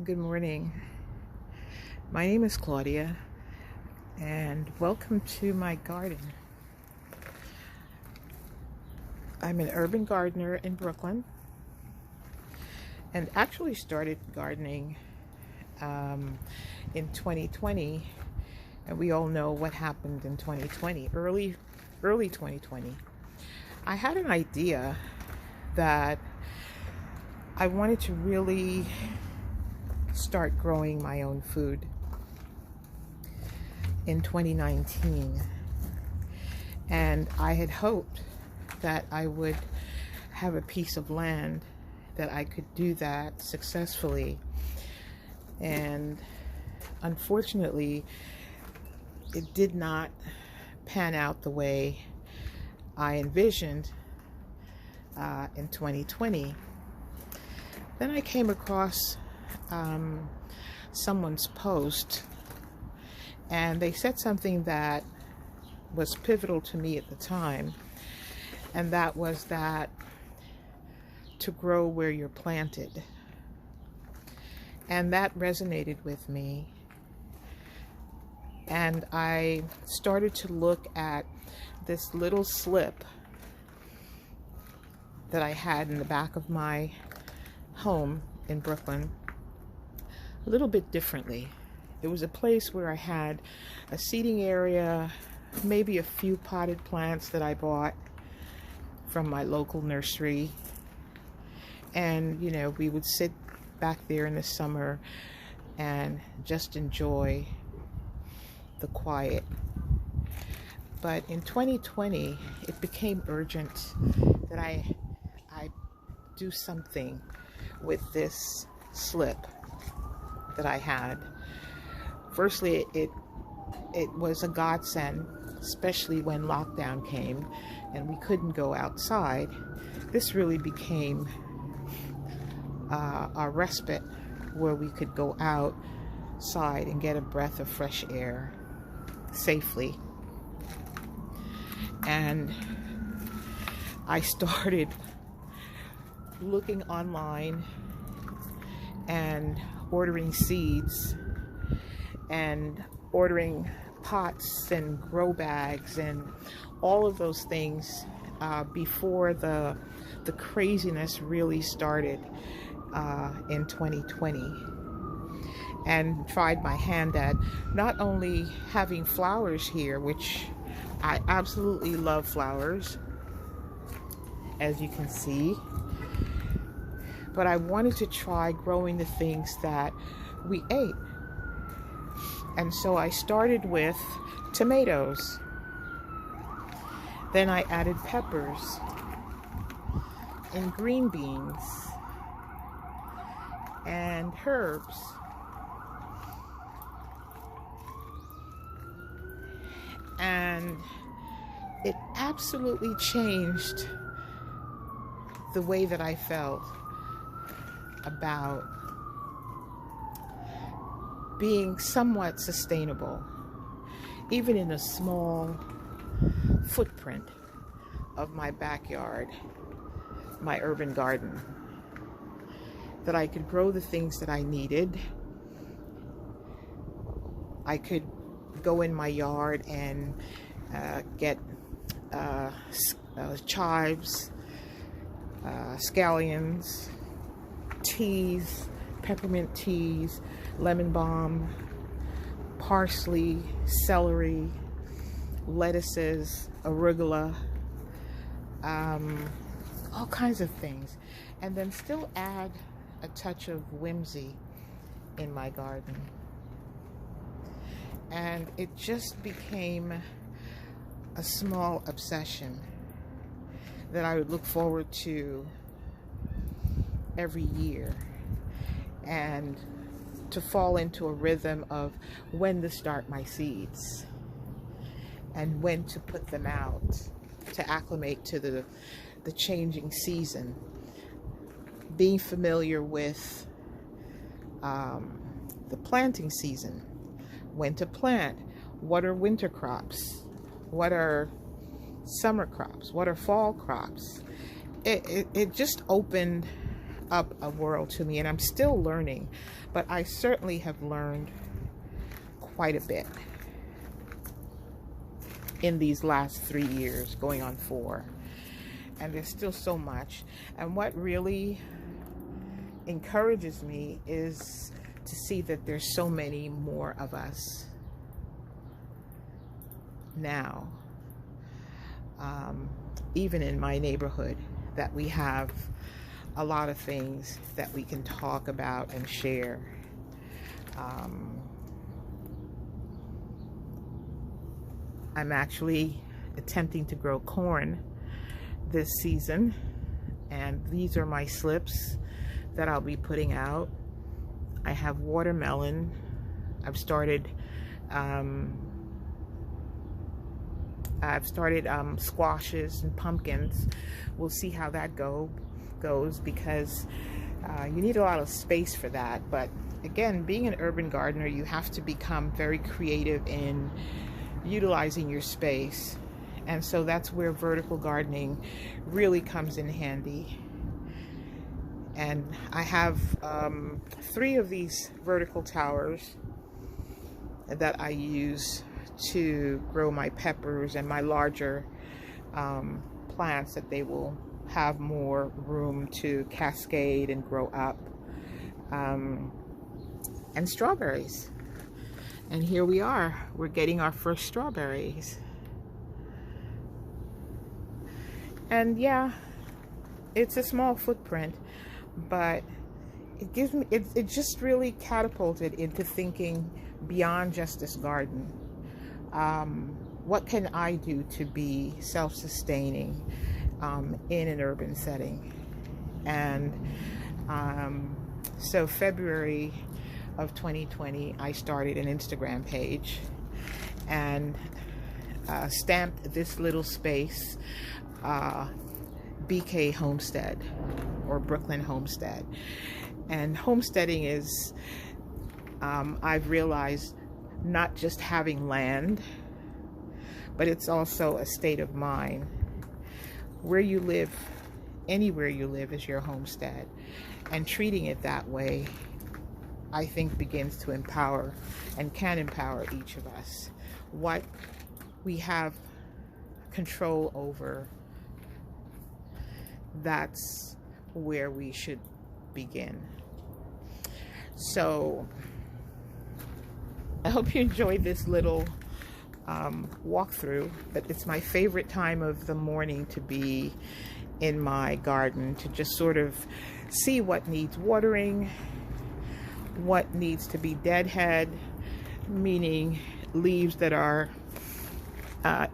Good morning. My name is Claudia, and welcome to my garden. I'm an urban gardener in Brooklyn, and actually started gardening in 2020, and we all know what happened in 2020, early 2020. I had an idea that I wanted to really start growing my own food in 2019, and I had hoped that I would have a piece of land that I could do that successfully, and unfortunately it did not pan out the way I envisioned in 2020. Then I came across someone's post, and they said something that was pivotal to me at the time, and that was that to grow where you're planted. And that resonated with me, and I started to look at this little slip that I had in the back of my home in Brooklyn a little bit differently. It was a place where I had a seating area, maybe a few potted plants that I bought from my local nursery, and we would sit back there in the summer and just enjoy the quiet. But in 2020 it became urgent that I do something with this slip that I had. Firstly, it was a godsend, especially when lockdown came and we couldn't go outside. This really became a respite where we could go outside and get a breath of fresh air safely. And I started looking online and ordering seeds and ordering pots and grow bags and all of those things before the craziness really started in 2020, and tried my hand at not only having flowers here, which I absolutely love flowers, as you can see, but I wanted to try growing the things that we ate. And so I started with tomatoes. Then I added peppers and green beans and herbs. And it absolutely changed the way that I felt about being somewhat sustainable, even in a small footprint of my backyard, my urban garden, that I could grow the things that I needed. I could go in my yard and get chives, scallions, teas, peppermint teas, lemon balm, parsley, celery, lettuces, arugula, all kinds of things, and then still add a touch of whimsy in my garden. And it just became a small obsession that I would look forward to every year, and to fall into a rhythm of when to start my seeds and when to put them out to acclimate to the changing season. Being familiar with the planting season, when to plant, what are winter crops, what are summer crops, what are fall crops. It just opened up a world to me, and I'm still learning, but I certainly have learned quite a bit in these last 3 years, going on 4. And there's still so much. And what really encourages me is to see that there's so many more of us now, even in my neighborhood, that we have a lot of things that we can talk about and share. I'm actually attempting to grow corn this season, and these are my slips that I'll be putting out. I have watermelon. I've started squashes and pumpkins. We'll see how that goes because you need a lot of space for that. But again, being an urban gardener, you have to become very creative in utilizing your space. And so that's where vertical gardening really comes in handy. And I have 3 of these vertical towers that I use to grow my peppers and my larger plants, that they will have more room to cascade and grow up. And strawberries. And here we are, we're getting our first strawberries. And yeah, it's a small footprint, but it gives me, it just really catapulted into thinking beyond just this garden. What can I do to be self-sustaining in an urban setting? And so February of 2020, I started an Instagram page and stamped this little space BK Homestead, or Brooklyn Homestead. And homesteading is, I've realized, not just having land, but it's also a state of mind. Where you live, anywhere you live, is your homestead. And treating it that way, I think, begins to empower and can empower each of us. What we have control over, that's where we should begin. So I hope you enjoyed this little walkthrough, but it's my favorite time of the morning to be in my garden, to just sort of see what needs watering, what needs to be deadhead, meaning leaves that are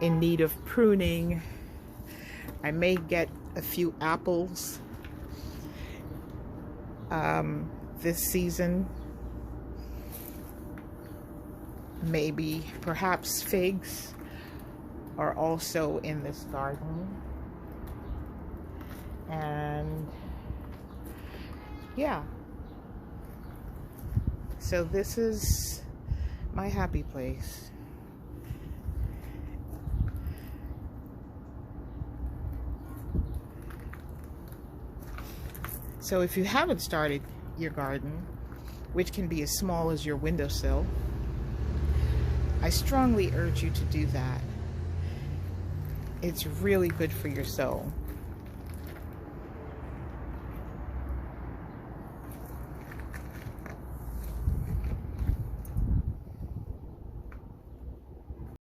in need of pruning. I may get a few apples this season, maybe perhaps figs are also in this garden. And yeah, so this is my happy place. So if you haven't started your garden, which can be as small as your windowsill, I strongly urge you to do that. It's really good for your soul.